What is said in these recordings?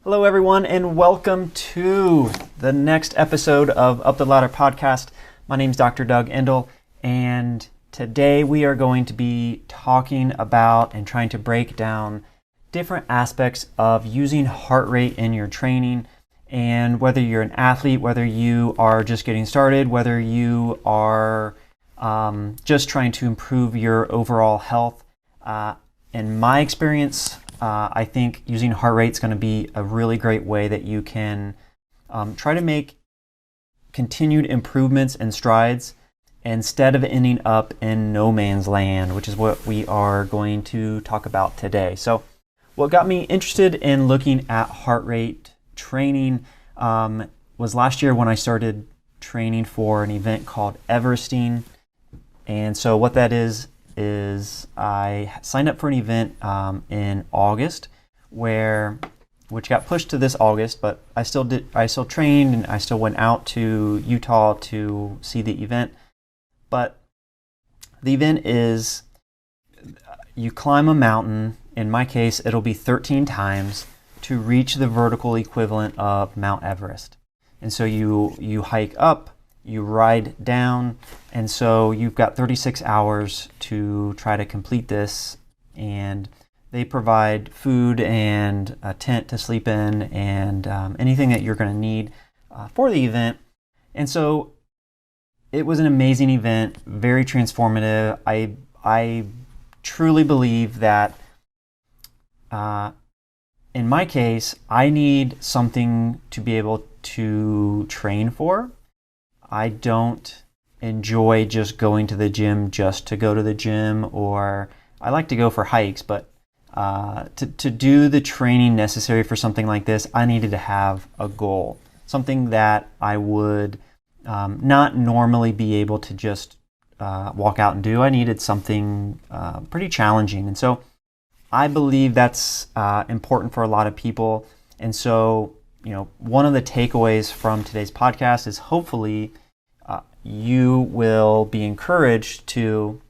Hello, everyone, and welcome to the next episode of Up the Ladder podcast. My name is Dr. Doug Endel, and today we are going to be talking about and trying to break down different aspects of using heart rate in your training, and whether you're an athlete, whether you are just getting started, whether you are just trying to improve your overall health. In my experience, I think using heart rate is going to be a really great way that you can try to make continued improvements and strides instead of ending up in no man's land, which is what we are going to talk about today. So what got me interested in looking at heart rate training was last year when I started training for an event called Everesting. And so what that is I signed up for an event in August, which got pushed to this August, but I still trained and I still went out to Utah to see the event. But the event is you climb a mountain. In my case, it'll be 13 times to reach the vertical equivalent of Mount Everest. And so you hike up, you ride down, and so you've got 36 hours to try to complete this, and they provide food and a tent to sleep in and anything that you're going to need for the event. And so it was an amazing event, very transformative. I truly believe that in my case, I need something to be able to train for. I don't enjoy just going to the gym just to go to the gym, or I like to go for hikes, but to do the training necessary for something like this, I needed to have a goal, something that I would not normally be able to just walk out and do. I needed something pretty challenging, and so I believe that's important for a lot of people. And so, one of the takeaways from today's podcast is hopefully you will be encouraged to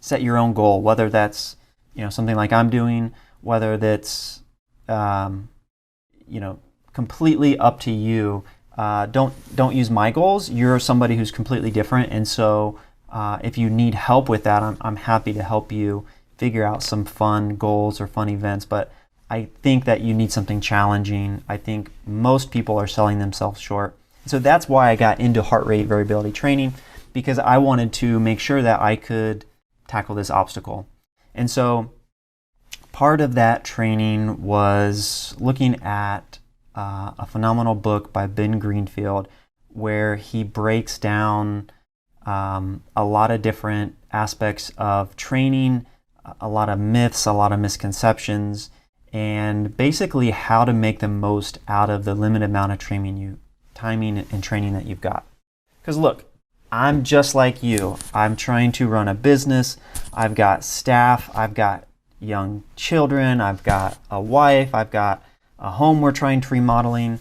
set your own goal, whether that's something like I'm doing, whether that's completely up to you. Don't use my goals. You're somebody who's completely different, and so if you need help with that, I'm happy to help you figure out some fun goals or fun events. But I think that you need something challenging. I think most people are selling themselves short. So that's why I got into heart rate variability training, because I wanted to make sure that I could tackle this obstacle. And so part of that training was looking at a phenomenal book by Ben Greenfield, where he breaks down a lot of different aspects of training, a lot of myths, a lot of misconceptions, and basically how to make the most out of the limited amount of timing and training that you've got. Because look, I'm just like you. I'm trying to run a business. I've got staff. I've got young children. I've got a wife. I've got a home we're trying to remodeling.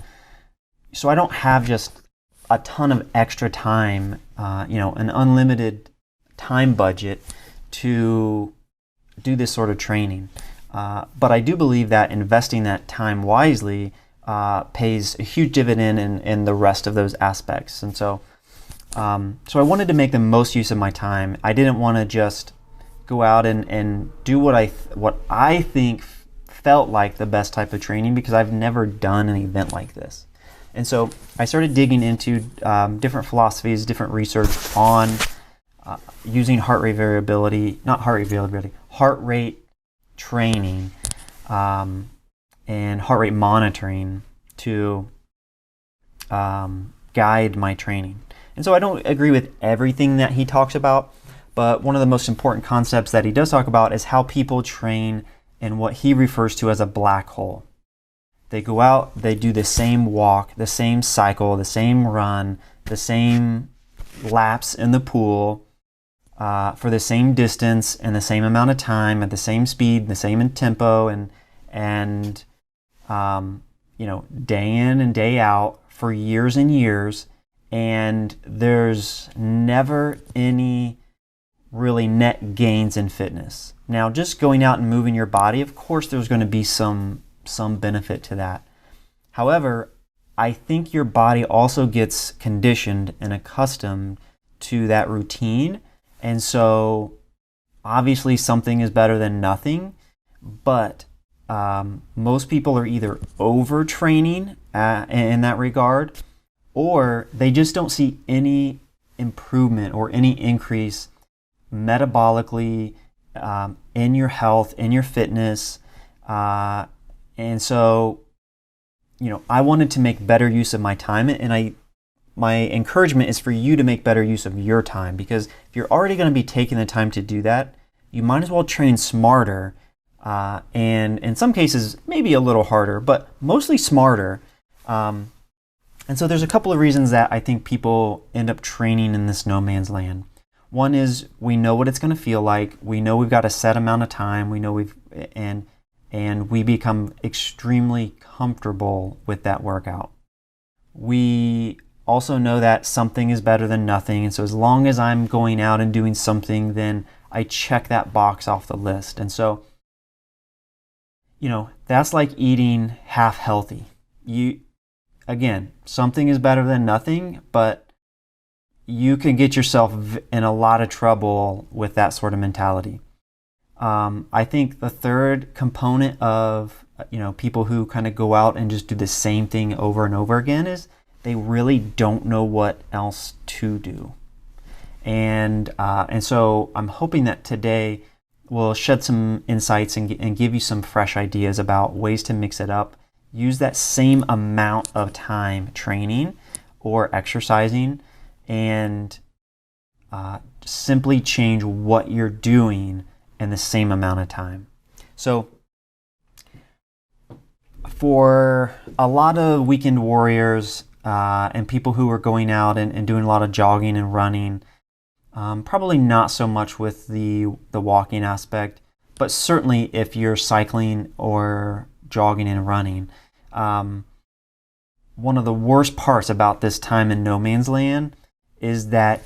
So I don't have just a ton of extra time, an unlimited time budget to do this sort of training. But I do believe that investing that time wisely pays a huge dividend in the rest of those aspects. And so I wanted to make the most use of my time. I didn't want to just go out and do what I think felt like the best type of training, because I've never done an event like this. And so I started digging into different philosophies, different research on using heart rate training and heart rate monitoring to guide my training. And so I don't agree with everything that he talks about, but one of the most important concepts that he does talk about is how people train in what he refers to as a black hole. They go out, they do the same walk, the same cycle, the same run, the same laps in the pool, for the same distance and the same amount of time at the same speed, the same tempo, and day in and day out for years and years, and there's never any really net gains in fitness. Now, just going out and moving your body, of course there's going to be some benefit to that, However, I think your body also gets conditioned and accustomed to that routine. And so obviously something is better than nothing, but most people are either overtraining in that regard, or they just don't see any improvement or any increase metabolically, in your health, in your fitness. And so, I wanted to make better use of my time, and my encouragement is for you to make better use of your time, because if you're already going to be taking the time to do that, you might as well train smarter, and in some cases maybe a little harder, but mostly smarter. And so there's a couple of reasons that I think people end up training in this no man's land. One is we know what it's going to feel like. We know we've got a set amount of time. We know and we become extremely comfortable with that workout. We also know that something is better than nothing. And so as long as I'm going out and doing something, then I check that box off the list. And so, that's like eating half healthy. Again, something is better than nothing, but you can get yourself in a lot of trouble with that sort of mentality. I think the third component of people who kind of go out and just do the same thing over and over again is they really don't know what else to do. And so I'm hoping that today will shed some insights and give you some fresh ideas about ways to mix it up. Use that same amount of time training or exercising, and simply change what you're doing in the same amount of time. So for a lot of weekend warriors and people who are going out and doing a lot of jogging and running, probably not so much with the walking aspect, but certainly if you're cycling or jogging and running, one of the worst parts about this time in no man's land is that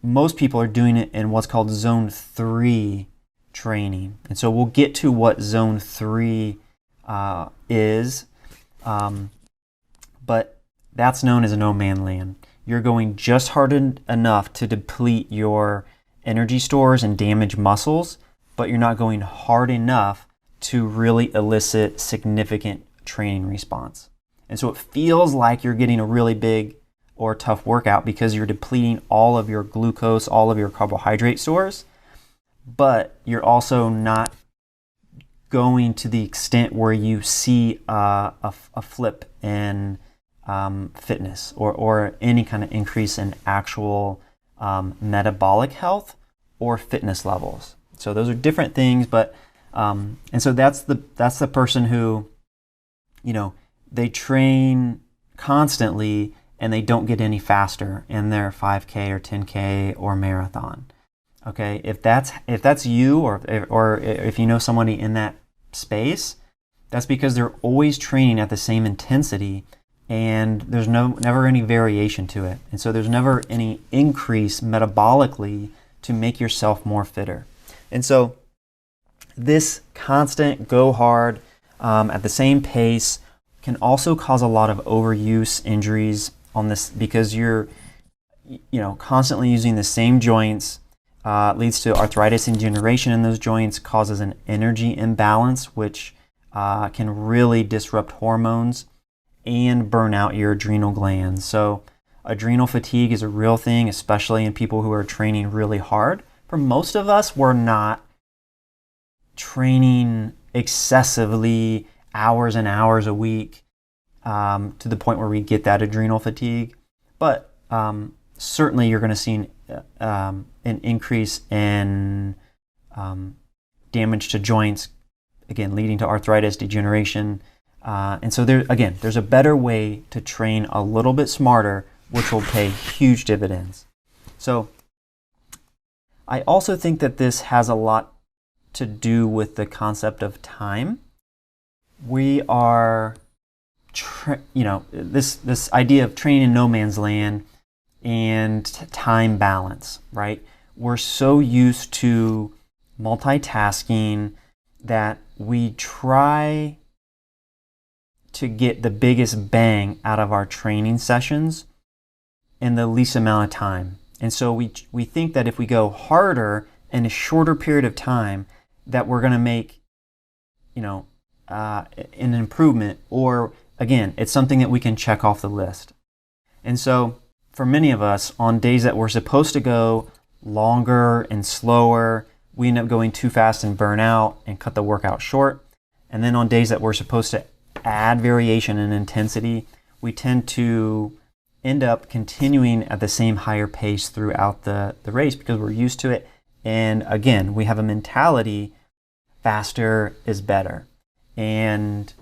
most people are doing it in what's called zone 3 training. And so we'll get to what zone 3 is, but that's known as a no man's land. You're going just hard enough to deplete your energy stores and damage muscles, but you're not going hard enough to really elicit significant training response. And so it feels like you're getting a really big or tough workout because you're depleting all of your glucose, all of your carbohydrate stores, but you're also not going to the extent where you see a flip in fitness or any kind of increase in actual metabolic health or fitness levels. So those are different things, but and so that's the person who, they train constantly and they don't get any faster in their 5K or 10K or marathon. Okay, if that's you, or if you know somebody in that space, that's because they're always training at the same intensity, and there's never any variation to it, and so there's never any increase metabolically to make yourself more fitter. And so this constant go hard at the same pace can also cause a lot of overuse injuries on this, because you're constantly using the same joints. Leads to arthritis and degeneration in those joints, causes an energy imbalance, which can really disrupt hormones and burn out your adrenal glands. So adrenal fatigue is a real thing, especially in people who are training really hard. For most of us, we're not training excessively hours and hours a week to the point where we get that adrenal fatigue. But certainly you're going to see an increase in damage to joints, again, leading to arthritis, degeneration. And so there's a better way to train a little bit smarter, which will pay huge dividends. So I also think that this has a lot to do with the concept of time. We are, this idea of training in no man's land and time balance, right? We're so used to multitasking that we try to get the biggest bang out of our training sessions in the least amount of time. And so we think that if we go harder in a shorter period of time, that we're going to make, an improvement, or again, it's something that we can check off the list. And so for many of us, on days that we're supposed to go longer and slower, we end up going too fast and burn out and cut the workout short. And then on days that we're supposed to add variation and intensity, we tend to end up continuing at the same higher pace throughout the race because we're used to it. And again, we have a mentality, faster is better. And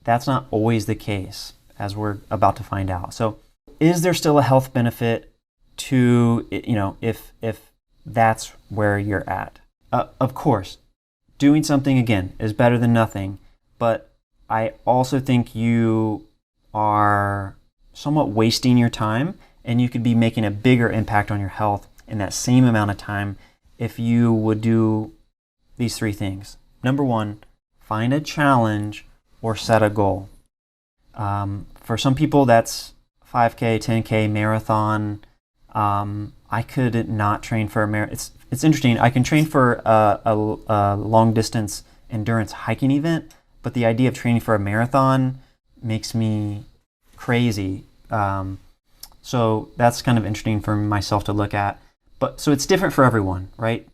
that's not always the case, as we're about to find out. So is there still a health benefit to, if that's where you're at? Of course, doing something, again, is better than nothing. But I also think you are somewhat wasting your time, and you could be making a bigger impact on your health in that same amount of time if you would do these three things. Number one, find a challenge or set a goal. For some people, that's 5K, 10K, marathon. I could not train for a marathon. It's interesting. I can train for a long distance endurance hiking event, but the idea of training for a marathon makes me crazy. So that's kind of interesting for myself to look at. So it's different for everyone, right?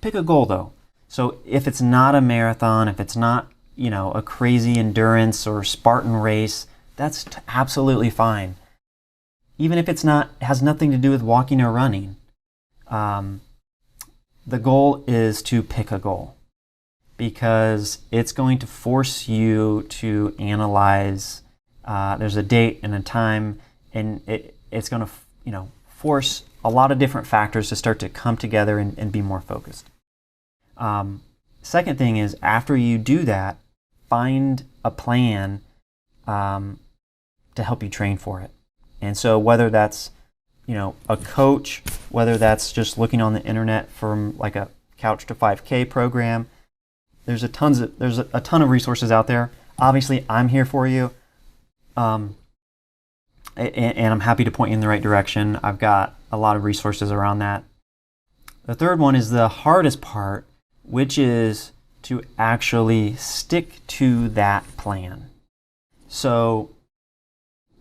Pick a goal though. So if it's not a marathon, if it's not, a crazy endurance or Spartan race, that's absolutely fine. Even if has nothing to do with walking or running. The goal is to pick a goal, because it's going to force you to analyze. There's a date and a time, and it's going to, force a lot of different factors to start to come together and be more focused. Second thing is, after you do that, find a plan to help you train for it. And so whether that's, a coach, whether that's just looking on the internet from like a Couch to 5K program, there's a ton of resources out there. Obviously, I'm here for you. And I'm happy to point you in the right direction. I've got a lot of resources around that. The third one is the hardest part, which is to actually stick to that plan. So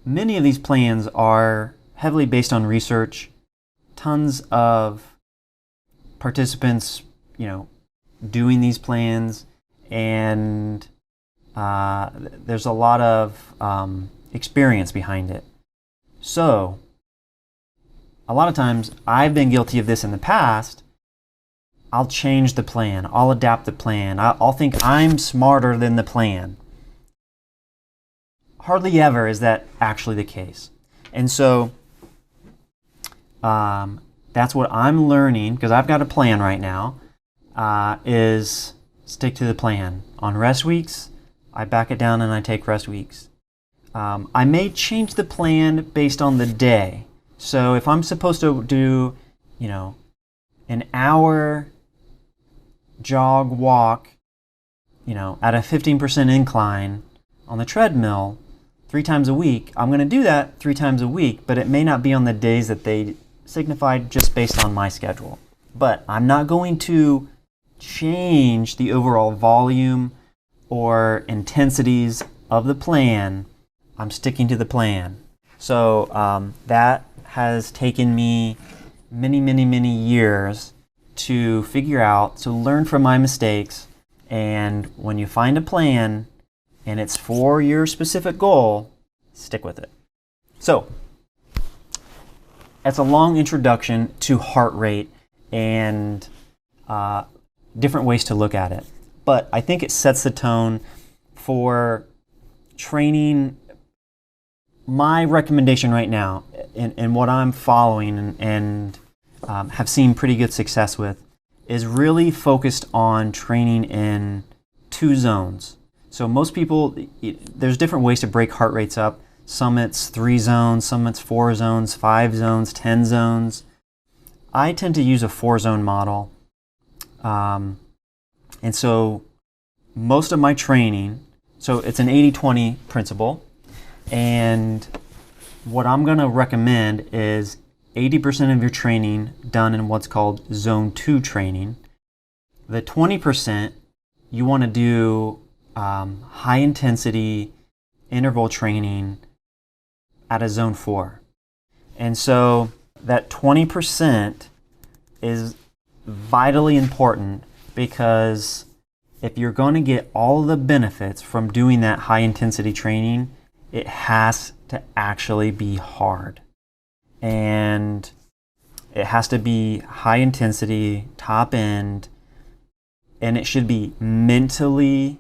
many of these plans are heavily based on research, tons of participants, doing these plans, and there's a lot of experience behind it. So a lot of times, I've been guilty of this in the past. I'll change the plan. I'll adapt the plan. I'll think I'm smarter than the plan. Hardly ever is that actually the case. And so that's what I'm learning, because I've got a plan right now, is stick to the plan. On rest weeks, I back it down and I take rest weeks. I may change the plan based on the day. So if I'm supposed to do, an hour jog walk, at a 15% incline on the treadmill 3 times a week, I'm going to do that 3 times a week, but it may not be on the days that they signified just based on my schedule. But I'm not going to change the overall volume or intensities of the plan. I'm sticking to the plan. So that has taken me many, many, many years to figure out, to learn from my mistakes. And when you find a plan and it's for your specific goal, stick with it. So that's a long introduction to heart rate and different ways to look at it. But I think it sets the tone for training. My recommendation right now, and what I'm following and have seen pretty good success with, is really focused on training in 2 zones. So most people, there's different ways to break heart rates up. Some it's 3 zones, some it's 4 zones, 5 zones, 10 zones. I tend to use a 4-zone model. And so most of my training so it's an 80-20 principle. And what I'm going to recommend is 80% of your training done in what's called zone 2 training. The 20% you want to do high intensity interval training at a zone 4. And so that 20% is vitally important, because if you're going to get all the benefits from doing that high intensity training, it has to actually be hard. And it has to be high intensity, top end, and it should be mentally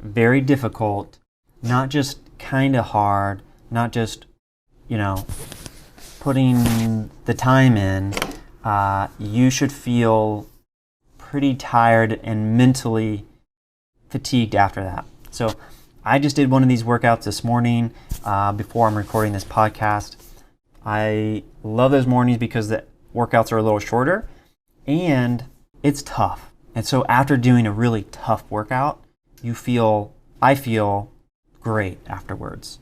very difficult, not just kind of hard, not just, putting the time in. You should feel pretty tired and mentally fatigued after that. So I just did one of these workouts this morning before I'm recording this podcast. I love those mornings because the workouts are a little shorter and it's tough. And so after doing a really tough workout, I feel great afterwards.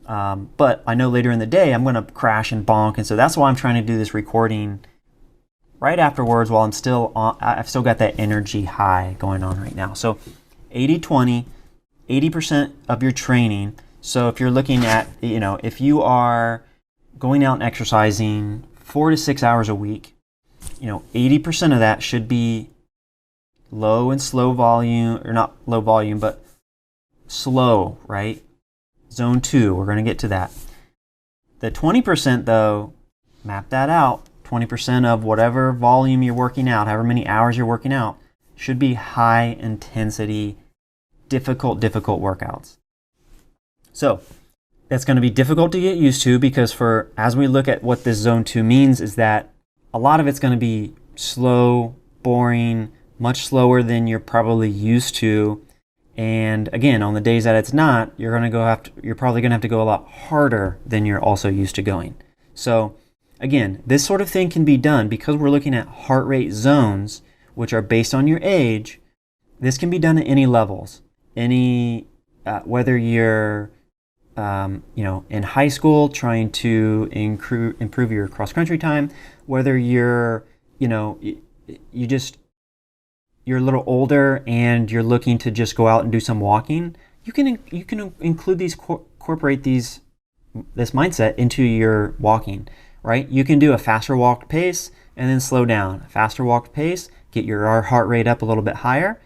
But I know later in the day I'm going to crash and bonk, and so that's why I'm trying to do this recording right afterwards while I've still got that energy high going on right now. So 80-20, 80% of your training. So if you're looking at, if you are going out and exercising 4 to 6 hours a week, 80% of that should be low and slow volume, or not low volume, but slow, right? Zone 2, we're going to get to that. The 20% though, map that out. 20% of whatever volume you're working out, however many hours you're working out, should be high intensity, difficult workouts. So that's going to be difficult to get used to, because as we look at what this zone 2 means, is that a lot of it's going to be slow, boring, much slower than you're probably used to. And again, on the days that it's not, you're probably going to have to go a lot harder than you're also used to going. So again, this sort of thing can be done because we're looking at heart rate zones, which are based on your age. This can be done at any levels. Whether you're in high school trying to improve your cross-country time, whether you're you're a little older and you're looking to just go out and do some walking, you can incorporate this mindset into your walking, right? You can do a faster walk pace and then slow down. Faster walk pace, get your heart rate up a little bit higher,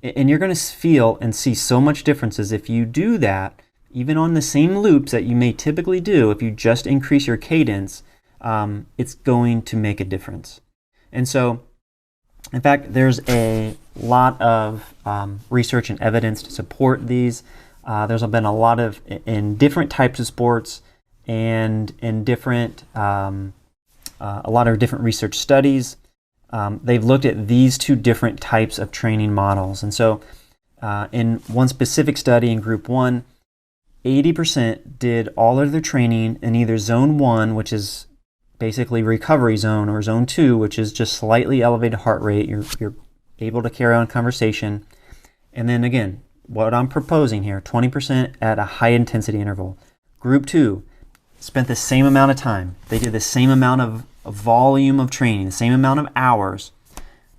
and you're going to feel and see so much differences if you do that, even on the same loops that you may typically do. If you just increase your cadence, it's going to make a difference. And so, in fact, there's a lot of research and evidence to support these. There's been a lot of, in different types of sports and in a lot of different research studies, they've looked at these two different types of training models. And so in one specific study in group 1, 80% did all of their training in either zone 1, which is basically recovery zone, or zone 2, which is just slightly elevated heart rate. You're able to carry on conversation. And then again, what I'm proposing here, 20% at a high intensity interval. Group 2 spent the same amount of time. They did the same amount of volume of training, the same amount of hours.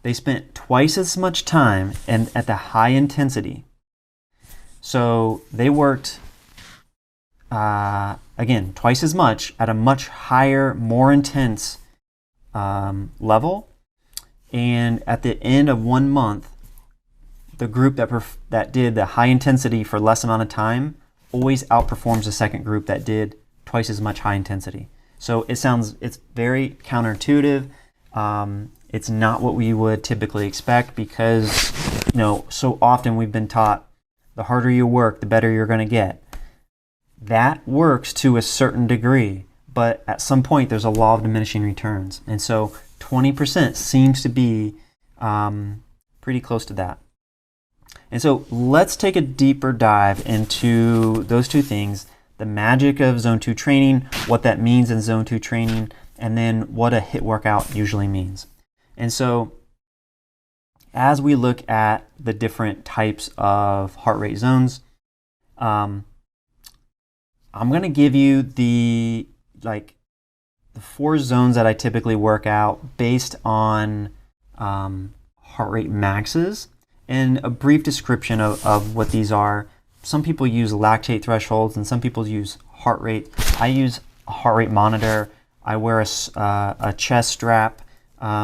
They spent twice as much time and at the high intensity. So they worked again, twice as much at a much higher, more intense level. And at the end of 1 month, the group that did the high intensity for less amount of time always outperforms the second group that did twice as much high intensity. So it's very counterintuitive. It's not what we would typically expect, because so often we've been taught the harder you work, the better you're going to get. That works to a certain degree, but at some point there's a law of diminishing returns. And so 20% seems to be pretty close to that. And so let's take a deeper dive into those two things, the magic of zone 2 training, what that means in zone 2 training, and then what a HIIT workout usually means. And so as we look at the different types of heart rate zones, I'm going to give you the 4 zones that I typically work out based on heart rate maxes, and a brief description of what these are. Some people use lactate thresholds and some people use heart rate. I use a heart rate monitor. I wear a chest strap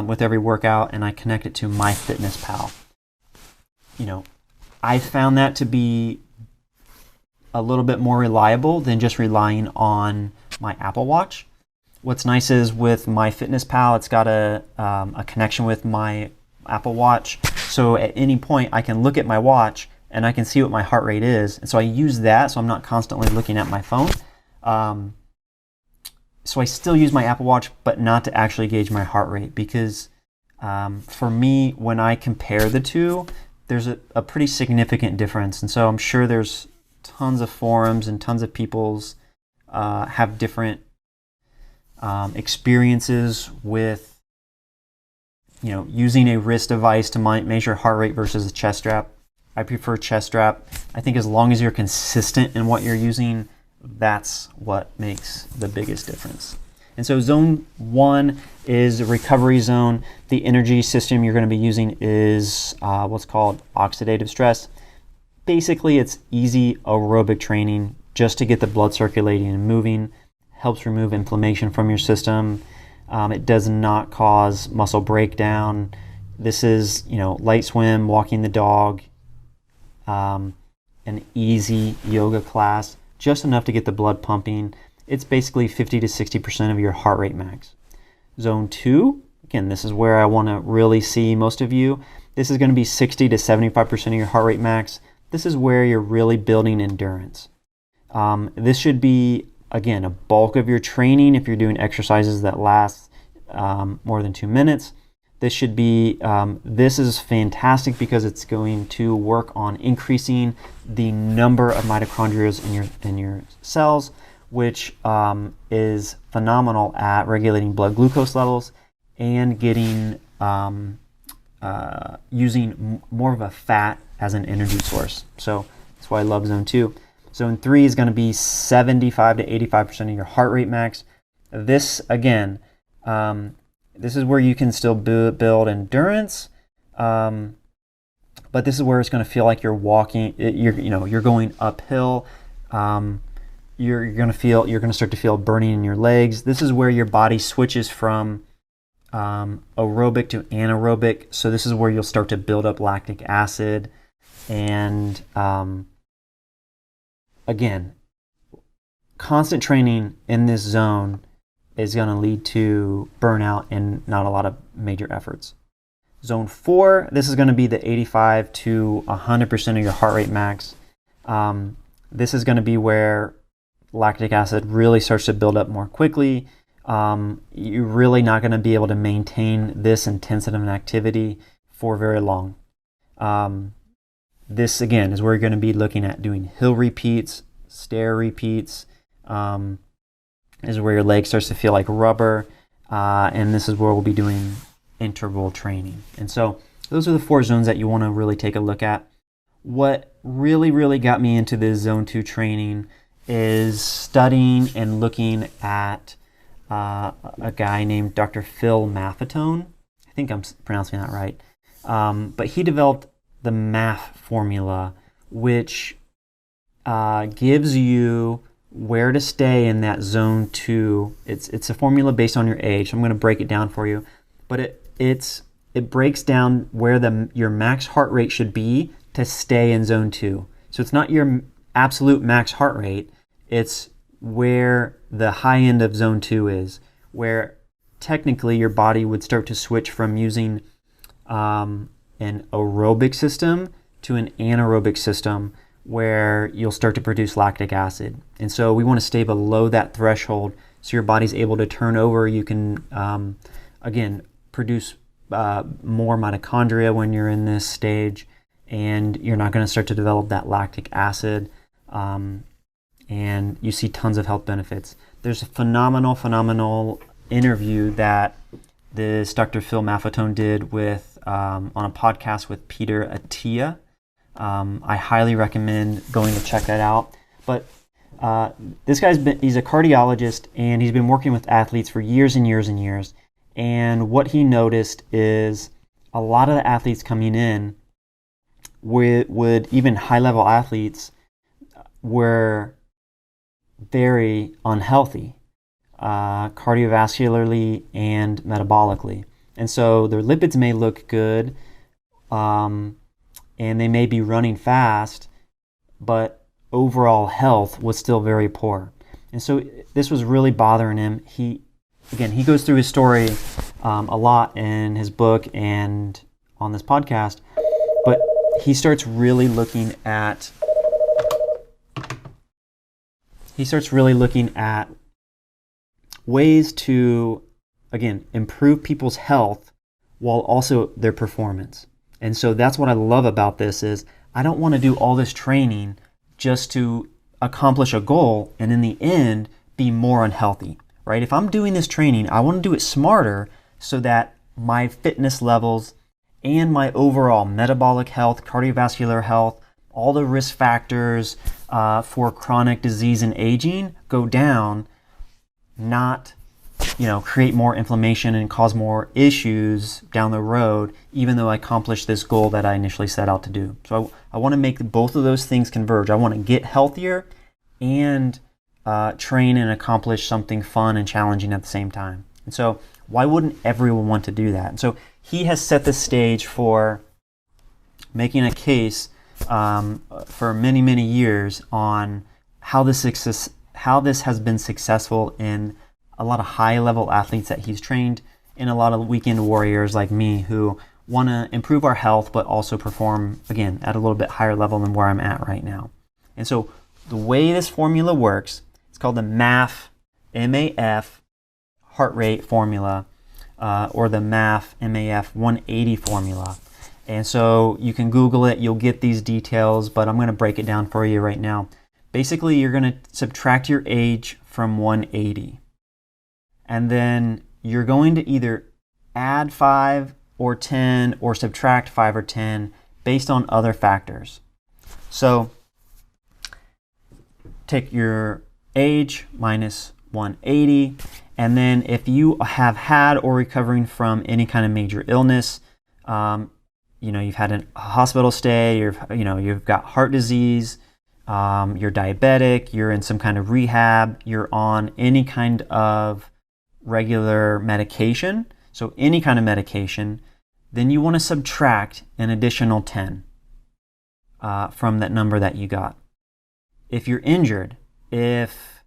with every workout, and I connect it to MyFitnessPal. I found that to be a little bit more reliable than just relying on my Apple Watch. What's nice is with MyFitnessPal, it's got a connection with my Apple Watch. So at any point, I can look at my watch and I can see what my heart rate is. And so I use that so I'm not constantly looking at my phone. So I still use my Apple Watch, but not to actually gauge my heart rate, because for me, when I compare the two, there's a pretty significant difference. And so I'm sure there's tons of forums and tons of people's have different experiences with using a wrist device to measure heart rate versus a chest strap. I prefer chest strap. I think as long as you're consistent in what you're using, that's what makes the biggest difference. And so zone 1 is a recovery zone. The energy system you're going to be using is what's called oxidative stress. Basically, it's easy aerobic training just to get the blood circulating and moving. Helps remove inflammation from your system. It does not cause muscle breakdown. This is, light swim, walking the dog, an easy yoga class, just enough to get the blood pumping. It's basically 50 to 60% of your heart rate max. Zone 2, again, this is where I want to really see most of you. This is going to be 60 to 75% of your heart rate max. This is where you're really building endurance. This should be, again, a bulk of your training if you're doing exercises that last more than 2 minutes. This should be, this is fantastic because it's going to work on increasing the number of mitochondria in your cells, which is phenomenal at regulating blood glucose levels and getting using more of a fat as an energy source. So that's why I love zone 2. Zone 3 is going to be 75 to 85% of your heart rate max. This, again, this is where you can still build endurance, but this is where it's going to feel like you're walking. You're going uphill. You're going to start to feel burning in your legs. This is where your body switches from aerobic to anaerobic. So this is where you'll start to build up lactic acid, and again, constant training in this zone is going to lead to burnout and not a lot of major efforts. Zone 4, this is going to be the 85 to 100% of your heart rate max. This is going to be where lactic acid really starts to build up more quickly. You're really not going to be able to maintain this intensity of an activity for very long. This, again, is where you're going to be looking at doing hill repeats, stair repeats. This is where your leg starts to feel like rubber. And this is where we'll be doing interval training. And so those are the 4 zones that you want to really take a look at. What really got me into this zone 2 training is studying and looking at a guy named Dr. Phil Maffetone. I think I'm pronouncing that right. But he developed the Maf formula, which gives you where to stay in that zone 2. It's a formula based on your age. I'm going to break it down for you, but it breaks down where your max heart rate should be to stay in zone 2. So it's not your absolute max heart rate. It's where the high end of zone 2 is, where technically your body would start to switch from using an aerobic system to an anaerobic system, where you'll start to produce lactic acid. And so we want to stay below that threshold so your body's able to turn over. You can, again, produce more mitochondria when you're in this stage, and you're not going to start to develop that lactic acid. And you see tons of health benefits. There's a phenomenal interview that this Dr. Phil Maffetone did with on a podcast with Peter Attia. I highly recommend going to check that out. But this he's a cardiologist, and he's been working with athletes for years and years and years. And what he noticed is a lot of the athletes coming in would even high-level athletes were very unhealthy, cardiovascularly and metabolically. And so their lipids may look good, and they may be running fast, but overall health was still very poor. And so this was really bothering him. He goes through his story a lot in his book and on this podcast, but he starts really looking at ways to, again, improve people's health while also their performance. And so that's what I love about this is I don't want to do all this training just to accomplish a goal and in the end be more unhealthy, right? If I'm doing this training, I want to do it smarter so that my fitness levels and my overall metabolic health, cardiovascular health, all the risk factors for chronic disease and aging go down, not create more inflammation and cause more issues down the road, even though I accomplished this goal that I initially set out to do. So I want to make both of those things converge. I want to get healthier and train and accomplish something fun and challenging at the same time. And so why wouldn't everyone want to do that? And so he has set the stage for making a case for many, many years on how this has been successful in a lot of high-level athletes that he's trained, and a lot of weekend warriors like me who want to improve our health but also perform, again, at a little bit higher level than where I'm at right now. And so the way this formula works, it's called the Maf, M-A-F, heart rate formula, or the Maf, M-A-F 180 formula. And so you can Google it, you'll get these details, but I'm going to break it down for you right now. Basically, you're going to subtract your age from 180. And then you're going to either add 5 or 10 or subtract 5 or 10 based on other factors. So take your age minus 180, and then if you have had or recovering from any kind of major illness, you've had a hospital stay, you've got heart disease, you're diabetic, you're in some kind of rehab, you're on any kind of regular medication, so any kind of medication, then you want to subtract an additional 10 from that number that you got. If you're injured, if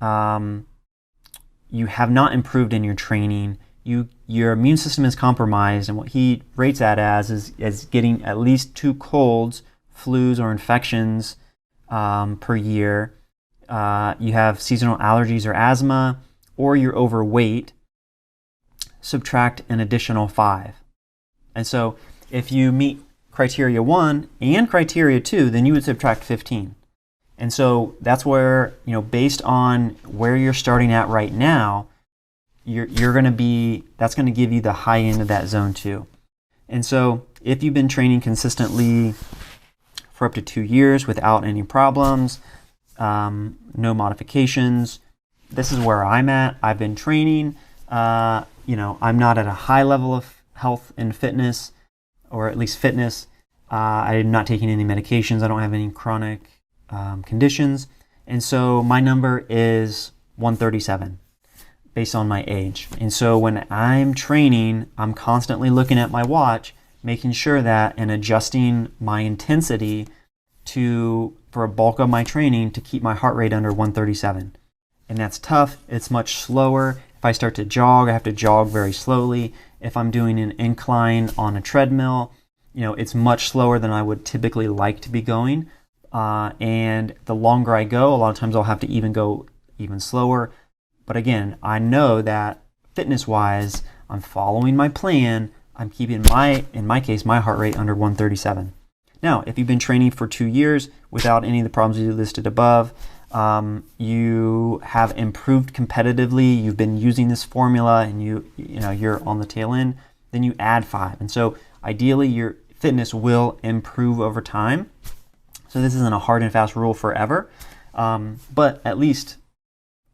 you have not improved in your training, your immune system is compromised, and what he rates that as is getting at least 2 colds, flus, or infections per year. You have seasonal allergies or asthma, or you're overweight, subtract an additional 5. And so if you meet criteria 1 and criteria 2, then you would subtract 15. And so that's where, based on where you're starting at right now, that's going to give you the high end of that zone 2. And so if you've been training consistently for up to 2 years without any problems, no modifications, this is where I'm at. I've been training. I'm not at a high level of health and fitness, or at least fitness. I'm not taking any medications. I don't have any chronic conditions. And so my number is 137 based on my age. And so when I'm training, I'm constantly looking at my watch, making sure that and adjusting my intensity for a bulk of my training to keep my heart rate under 137. And that's tough. It's much slower. If I start to jog, I have to jog very slowly. If I'm doing an incline on a treadmill, it's much slower than I would typically like to be going. And the longer I go, a lot of times I'll have to go even slower. But again, I know that fitness-wise, I'm following my plan. I'm keeping in my case, my heart rate under 137. Now, if you've been training for 2 years without any of the problems you listed above, you have improved competitively, you've been using this formula, and you're on the tail end, then you add 5. And so ideally your fitness will improve over time. So this isn't a hard and fast rule forever, but at least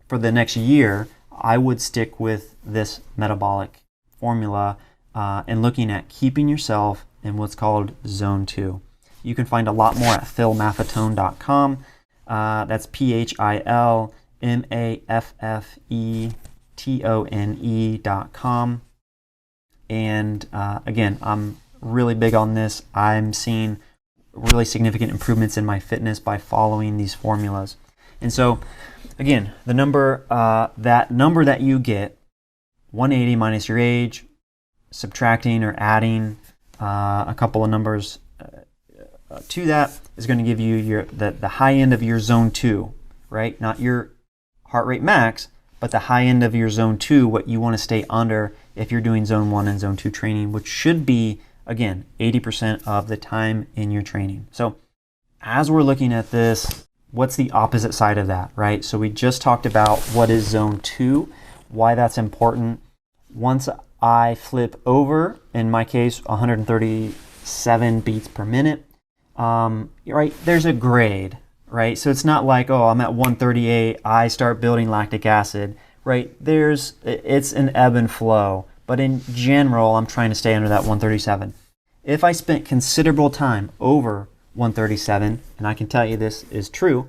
for the next year, I would stick with this metabolic formula and looking at keeping yourself in what's called zone 2. You can find a lot more at philmaffetone.com. That's PHILMAFFETONE.com. And again, I'm really big on this. I'm seeing really significant improvements in my fitness by following these formulas. And so, again, the number that you get, 180 minus your age, subtracting or adding a couple of numbers to that is going to give you the high end of your zone 2, right? Not your heart rate max, but the high end of your zone 2, what you want to stay under if you're doing zone 1 and zone 2 training, which should be, again, 80% of the time in your training. So as we're looking at this, what's the opposite side of that, right? So we just talked about what is zone 2, why that's important. Once I flip over, in my case, 137 beats per minute, right, there's a grade, right? So it's not like, oh, I'm at 138, I start building lactic acid, right? It's an ebb and flow, but in general, I'm trying to stay under that 137. If I spent considerable time over 137, and I can tell you this is true,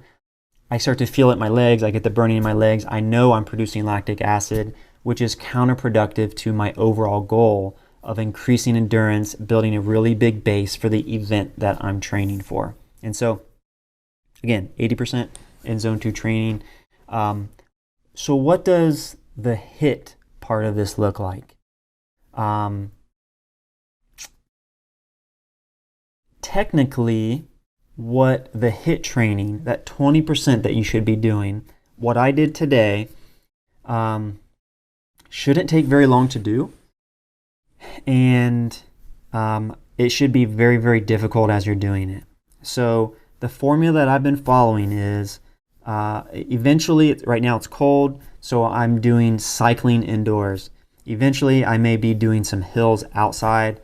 I start to feel it in my legs, I get the burning in my legs, I know I'm producing lactic acid, which is counterproductive to my overall goal of increasing endurance, building a really big base for the event that I'm training for. And so, again, 80% in zone 2 training. So what does the HIIT part of this look like? Technically, what the HIIT training, that 20% that you should be doing, what I did today, shouldn't take very long to do. And it should be very, very difficult as you're doing it. So the formula that I've been following is eventually, right now it's cold, so I'm doing cycling indoors. Eventually, I may be doing some hills outside,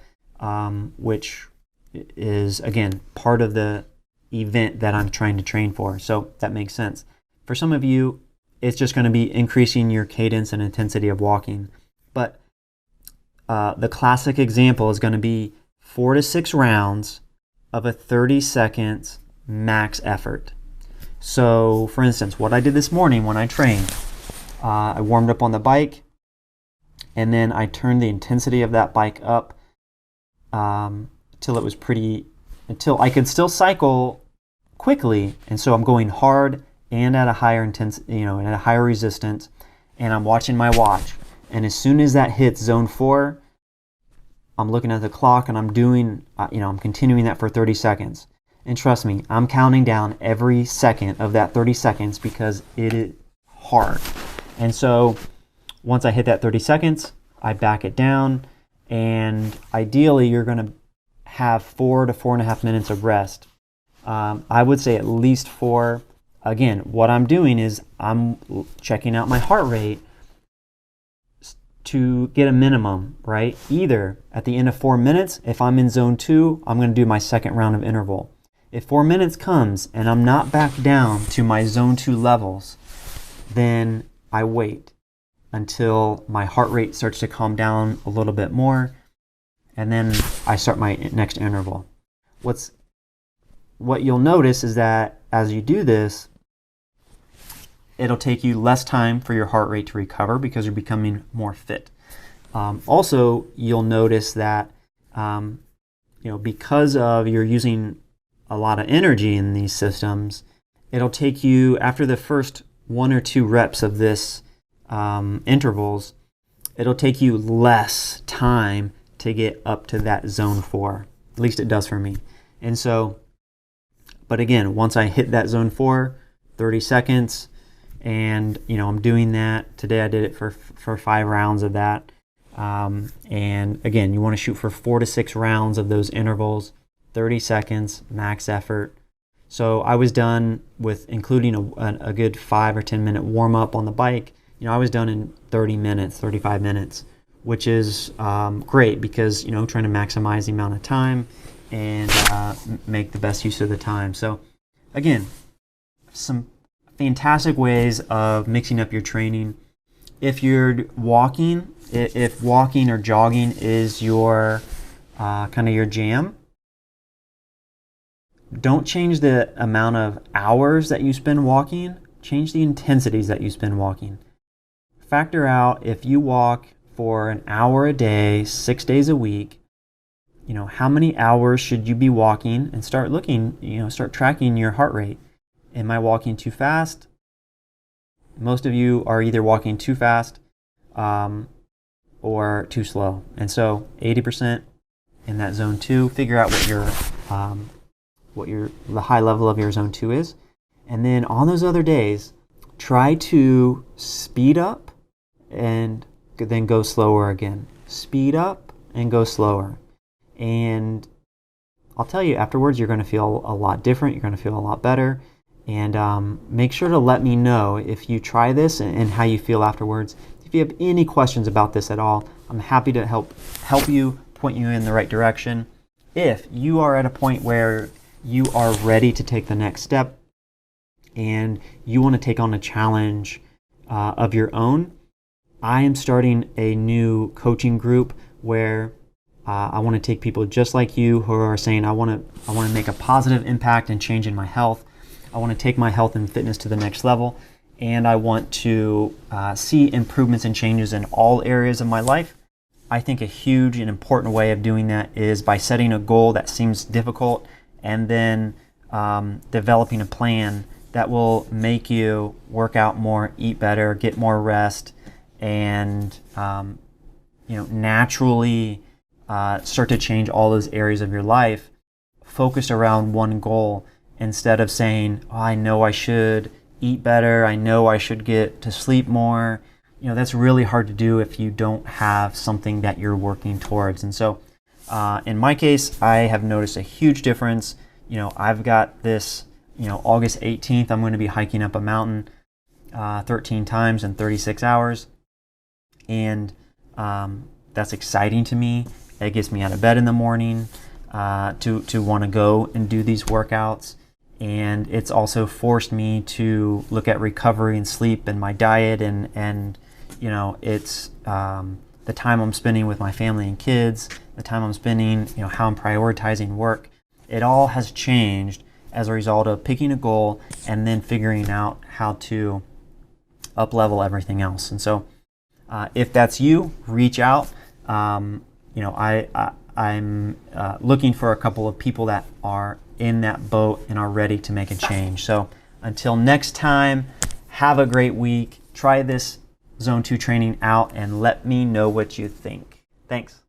which is, again, part of the event that I'm trying to train for. So that makes sense. For some of you, it's just going to be increasing your cadence and intensity of walking. But the classic example is going to be 4 to 6 rounds of a 30 seconds max effort. So, for instance, what I did this morning when I trained, I warmed up on the bike, and then I turned the intensity of that bike up until I could still cycle quickly, and so I'm going hard and at a higher intensity, and at a higher resistance, and I'm watching my watch. And as soon as that hits zone 4, I'm looking at the clock and I'm doing, I'm continuing that for 30 seconds. And trust me, I'm counting down every second of that 30 seconds because it is hard. And so once I hit that 30 seconds, I back it down, and ideally you're going to have 4 to 4.5 minutes of rest. I would say at least 4. Again, what I'm doing is I'm checking out my heart rate to get a minimum, right? Either at the end of 4 minutes, if I'm in zone 2, I'm going to do my second round of interval. If 4 minutes comes and I'm not back down to my zone 2 levels, then I wait until my heart rate starts to calm down a little bit more, and then I start my next interval. What you'll notice is that as you do this, it'll take you less time for your heart rate to recover because you're becoming more fit. Also, you'll notice that because of you're using a lot of energy in these systems, it'll take you, after the first 1 or 2 reps of this intervals, it'll take you less time to get up to that zone 4. At least it does for me. And so, but again, once I hit that zone 4, 30 seconds, and I'm doing that. Today I did it for 5 rounds of that. And again, you want to shoot for 4 to 6 rounds of those intervals, 30 seconds, max effort. So I was done with, including a good 5 or 10 minute warm up on the bike. I was done in 30 minutes, 35 minutes which is great because, trying to maximize the amount of time and make the best use of the time. So again, some fantastic ways of mixing up your training. If you're walking, if walking or jogging is your kind of your jam, don't change the amount of hours that you spend walking, change the intensities that you spend walking. Factor out if you walk for an hour a day, 6 days a week, how many hours should you be walking, and start looking, start tracking your heart rate. Am I walking too fast? Most of you are either walking too fast or too slow. And so 80% in that zone 2, figure out what the high level of your zone 2 is. And then on those other days, try to speed up and then go slower again. Speed up and go slower. And I'll tell you, afterwards, you're going to feel a lot different. You're going to feel a lot better. And make sure to let me know if you try this and how you feel afterwards. If you have any questions about this at all, I'm happy to help you, point you in the right direction. If you are at a point where you are ready to take the next step and you want to take on a challenge of your own, I am starting a new coaching group where I want to take people just like you who are saying, I want to make a positive impact and change in my health. I want to take my health and fitness to the next level, and I want to see improvements and changes in all areas of my life. I think a huge and important way of doing that is by setting a goal that seems difficult and then developing a plan that will make you work out more, eat better, get more rest, and naturally start to change all those areas of your life focused around one goal, instead of saying, I know I should eat better, I know I should get to sleep more. That's really hard to do if you don't have something that you're working towards. And so in my case, I have noticed a huge difference. I've got this, August 18th, I'm going to be hiking up a mountain 13 times in 36 hours. And that's exciting to me. It gets me out of bed in the morning to want to go and do these workouts. And it's also forced me to look at recovery and sleep and my diet and it's the time I'm spending with my family and kids, the time I'm spending, how I'm prioritizing work. It all has changed as a result of picking a goal and then figuring out how to up-level everything else. And so if that's you, reach out. I'm looking for a couple of people that are in that boat and are ready to make a change. So until next time, have a great week. Try this Zone 2 training out and let me know what you think. Thanks.